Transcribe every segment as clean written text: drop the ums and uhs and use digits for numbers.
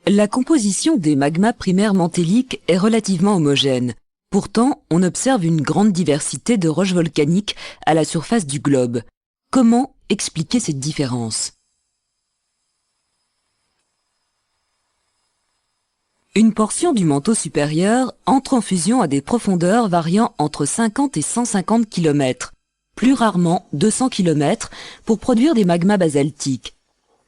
La composition des magmas primaires mantéliques est relativement homogène. Pourtant, on observe une grande diversité de roches volcaniques à la surface du globe. Comment expliquer cette différence? Une portion du manteau supérieur entre en fusion à des profondeurs variant entre 50 et 150 km, plus rarement 200 km, pour produire des magmas basaltiques.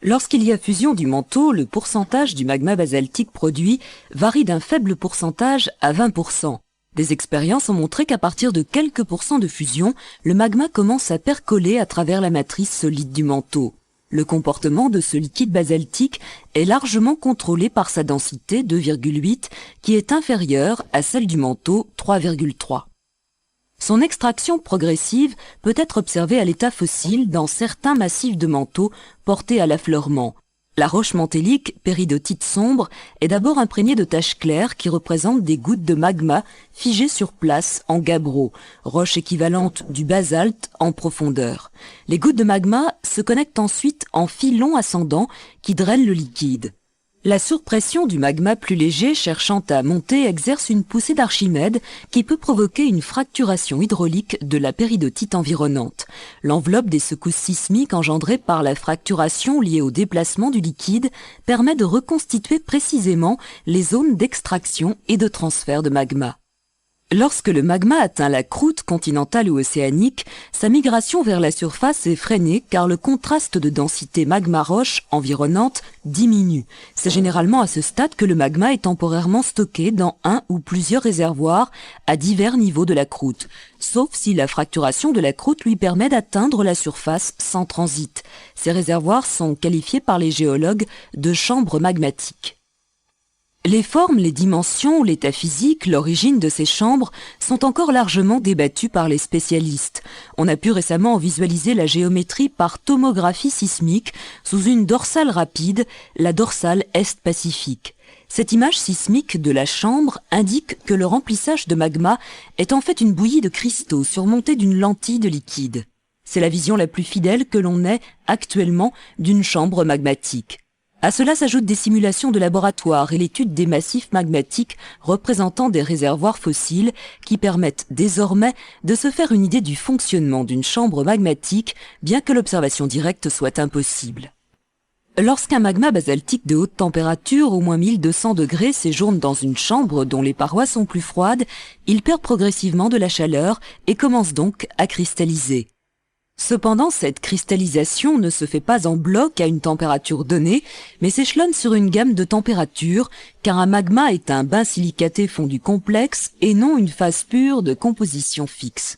Lorsqu'il y a fusion du manteau, le pourcentage du magma basaltique produit varie d'un faible pourcentage à 20%. Des expériences ont montré qu'à partir de quelques pourcents de fusion, le magma commence à percoler à travers la matrice solide du manteau. Le comportement de ce liquide basaltique est largement contrôlé par sa densité 2,8 qui est inférieure à celle du manteau 3,3. Son extraction progressive peut être observée à l'état fossile dans certains massifs de manteaux portés à l'affleurement. La roche mantélique, péridotite sombre, est d'abord imprégnée de taches claires qui représentent des gouttes de magma figées sur place en gabbro, roche équivalente du basalte en profondeur. Les gouttes de magma se connectent ensuite en filons ascendants qui drainent le liquide. La surpression du magma plus léger cherchant à monter exerce une poussée d'Archimède qui peut provoquer une fracturation hydraulique de la péridotite environnante. L'enveloppe des secousses sismiques engendrées par la fracturation liée au déplacement du liquide permet de reconstituer précisément les zones d'extraction et de transfert de magma. Lorsque le magma atteint la croûte continentale ou océanique, sa migration vers la surface est freinée car le contraste de densité magma-roche environnante diminue. C'est généralement à ce stade que le magma est temporairement stocké dans un ou plusieurs réservoirs à divers niveaux de la croûte, sauf si la fracturation de la croûte lui permet d'atteindre la surface sans transit. Ces réservoirs sont qualifiés par les géologues de chambres magmatiques. Les formes, les dimensions, l'état physique, l'origine de ces chambres sont encore largement débattus par les spécialistes. On a pu récemment visualiser la géométrie par tomographie sismique sous une dorsale rapide, la dorsale Est-Pacifique. Cette image sismique de la chambre indique que le remplissage de magma est en fait une bouillie de cristaux surmontée d'une lentille de liquide. C'est la vision la plus fidèle que l'on ait actuellement d'une chambre magmatique. À cela s'ajoutent des simulations de laboratoire et l'étude des massifs magmatiques représentant des réservoirs fossiles qui permettent désormais de se faire une idée du fonctionnement d'une chambre magmatique, bien que l'observation directe soit impossible. Lorsqu'un magma basaltique de haute température, au moins 1200 degrés, séjourne dans une chambre dont les parois sont plus froides, il perd progressivement de la chaleur et commence donc à cristalliser. Cependant, cette cristallisation ne se fait pas en bloc à une température donnée, mais s'échelonne sur une gamme de températures, car un magma est un bain silicaté fondu complexe et non une phase pure de composition fixe.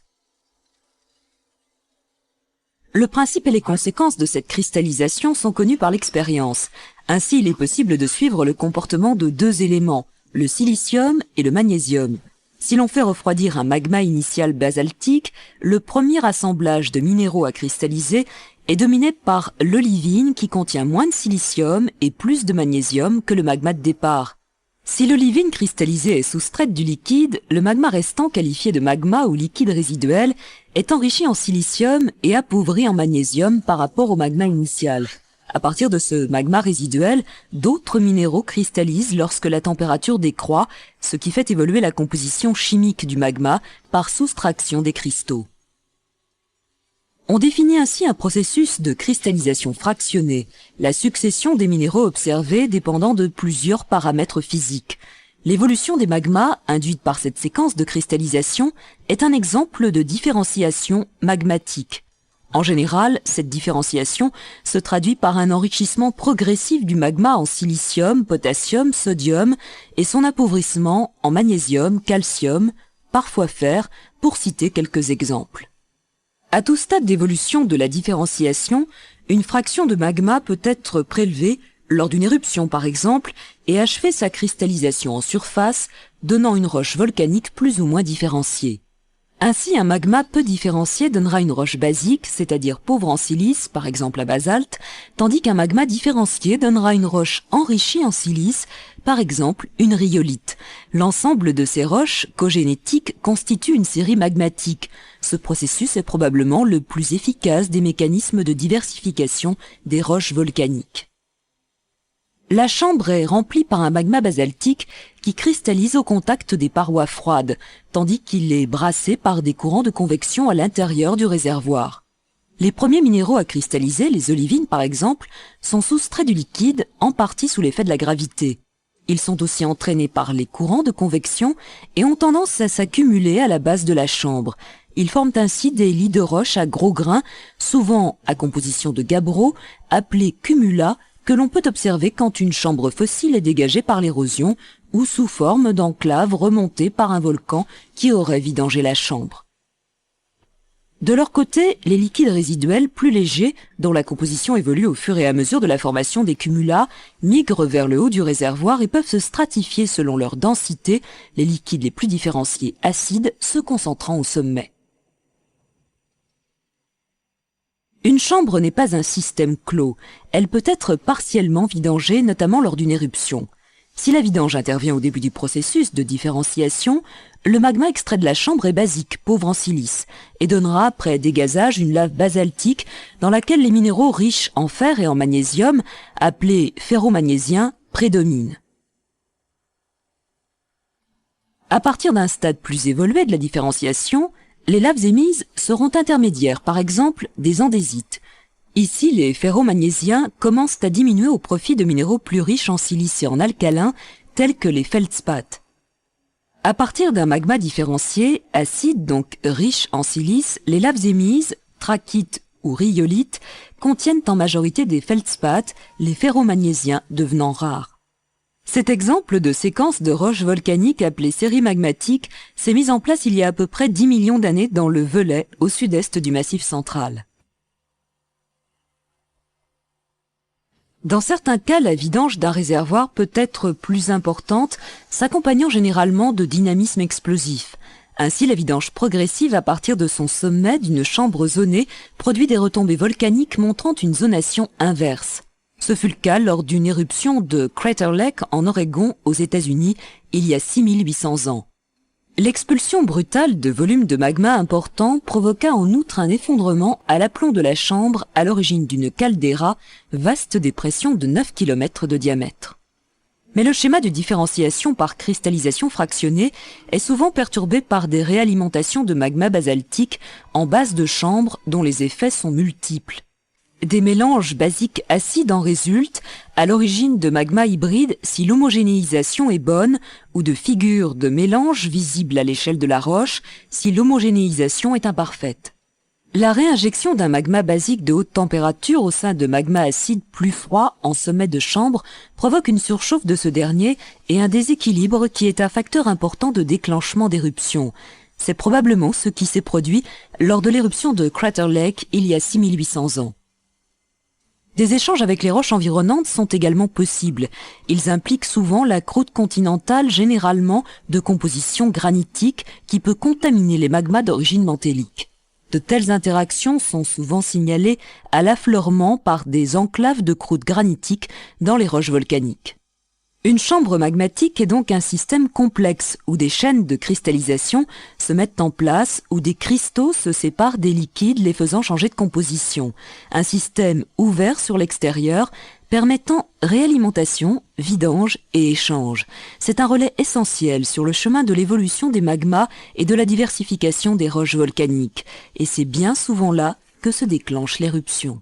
Le principe et les conséquences de cette cristallisation sont connus par l'expérience. Ainsi, il est possible de suivre le comportement de deux éléments, le silicium et le magnésium. Si l'on fait refroidir un magma initial basaltique, le premier assemblage de minéraux à cristalliser est dominé par l'olivine qui contient moins de silicium et plus de magnésium que le magma de départ. Si l'olivine cristallisée est soustraite du liquide, le magma restant, qualifié de magma ou liquide résiduel, est enrichi en silicium et appauvri en magnésium par rapport au magma initial. À partir de ce magma résiduel, d'autres minéraux cristallisent lorsque la température décroît, ce qui fait évoluer la composition chimique du magma par soustraction des cristaux. On définit ainsi un processus de cristallisation fractionnée, la succession des minéraux observés dépendant de plusieurs paramètres physiques. L'évolution des magmas, induite par cette séquence de cristallisation, est un exemple de différenciation magmatique. En général, cette différenciation se traduit par un enrichissement progressif du magma en silicium, potassium, sodium et son appauvrissement en magnésium, calcium, parfois fer, pour citer quelques exemples. À tout stade d'évolution de la différenciation, une fraction de magma peut être prélevée lors d'une éruption par exemple et achever sa cristallisation en surface, donnant une roche volcanique plus ou moins différenciée. Ainsi, un magma peu différencié donnera une roche basique, c'est-à-dire pauvre en silice, par exemple la basalte, tandis qu'un magma différencié donnera une roche enrichie en silice, par exemple une rhyolite. L'ensemble de ces roches cogénétiques constitue une série magmatique. Ce processus est probablement le plus efficace des mécanismes de diversification des roches volcaniques. La chambre est remplie par un magma basaltique qui cristallise au contact des parois froides, tandis qu'il est brassé par des courants de convection à l'intérieur du réservoir. Les premiers minéraux à cristalliser, les olivines par exemple, sont soustraits du liquide, en partie sous l'effet de la gravité. Ils sont aussi entraînés par les courants de convection et ont tendance à s'accumuler à la base de la chambre. Ils forment ainsi des lits de roches à gros grains, souvent à composition de gabbro, appelés cumulats, que l'on peut observer quand une chambre fossile est dégagée par l'érosion ou sous forme d'enclave remontée par un volcan qui aurait vidangé la chambre. De leur côté, les liquides résiduels plus légers, dont la composition évolue au fur et à mesure de la formation des cumulats, migrent vers le haut du réservoir et peuvent se stratifier selon leur densité, les liquides les plus différenciés acides se concentrant au sommet. Une chambre n'est pas un système clos. Elle peut être partiellement vidangée, notamment lors d'une éruption. Si la vidange intervient au début du processus de différenciation, le magma extrait de la chambre est basique, pauvre en silice, et donnera après dégazage une lave basaltique dans laquelle les minéraux riches en fer et en magnésium, appelés ferromagnésiens, prédominent. À partir d'un stade plus évolué de la différenciation, les laves émises seront intermédiaires, par exemple des andésites. Ici, les ferromagnésiens commencent à diminuer au profit de minéraux plus riches en silice et en alcalins, tels que les feldspaths. À partir d'un magma différencié, acide donc riche en silice, les laves émises, trachytes ou rhyolites, contiennent en majorité des feldspaths, les ferromagnésiens devenant rares. Cet exemple de séquence de roches volcaniques appelée série magmatique s'est mis en place il y a à peu près 10 millions d'années dans le Velay, au sud-est du Massif central. Dans certains cas, la vidange d'un réservoir peut être plus importante, s'accompagnant généralement de dynamisme explosif. Ainsi, la vidange progressive à partir de son sommet d'une chambre zonée produit des retombées volcaniques montrant une zonation inverse. Ce fut le cas lors d'une éruption de Crater Lake en Oregon, aux États-Unis, il y a 6800 ans. L'expulsion brutale de volumes de magma importants provoqua en outre un effondrement à l'aplomb de la chambre à l'origine d'une caldeira, vaste dépression de 9 km de diamètre. Mais le schéma de différenciation par cristallisation fractionnée est souvent perturbé par des réalimentations de magma basaltique en base de chambre dont les effets sont multiples. Des mélanges basiques acides en résultent, à l'origine de magma hybrides si l'homogénéisation est bonne, ou de figures de mélange visibles à l'échelle de la roche si l'homogénéisation est imparfaite. La réinjection d'un magma basique de haute température au sein de magma acide plus froid en sommet de chambre provoque une surchauffe de ce dernier et un déséquilibre qui est un facteur important de déclenchement d'éruption. C'est probablement ce qui s'est produit lors de l'éruption de Crater Lake il y a 6800 ans. Des échanges avec les roches environnantes sont également possibles. Ils impliquent souvent la croûte continentale, généralement de composition granitique, qui peut contaminer les magmas d'origine mantélique. De telles interactions sont souvent signalées à l'affleurement par des enclaves de croûte granitique dans les roches volcaniques. Une chambre magmatique est donc un système complexe où des chaînes de cristallisation se mettent en place, où des cristaux se séparent des liquides les faisant changer de composition. Un système ouvert sur l'extérieur permettant réalimentation, vidange et échange. C'est un relais essentiel sur le chemin de l'évolution des magmas et de la diversification des roches volcaniques. Et c'est bien souvent là que se déclenche l'éruption.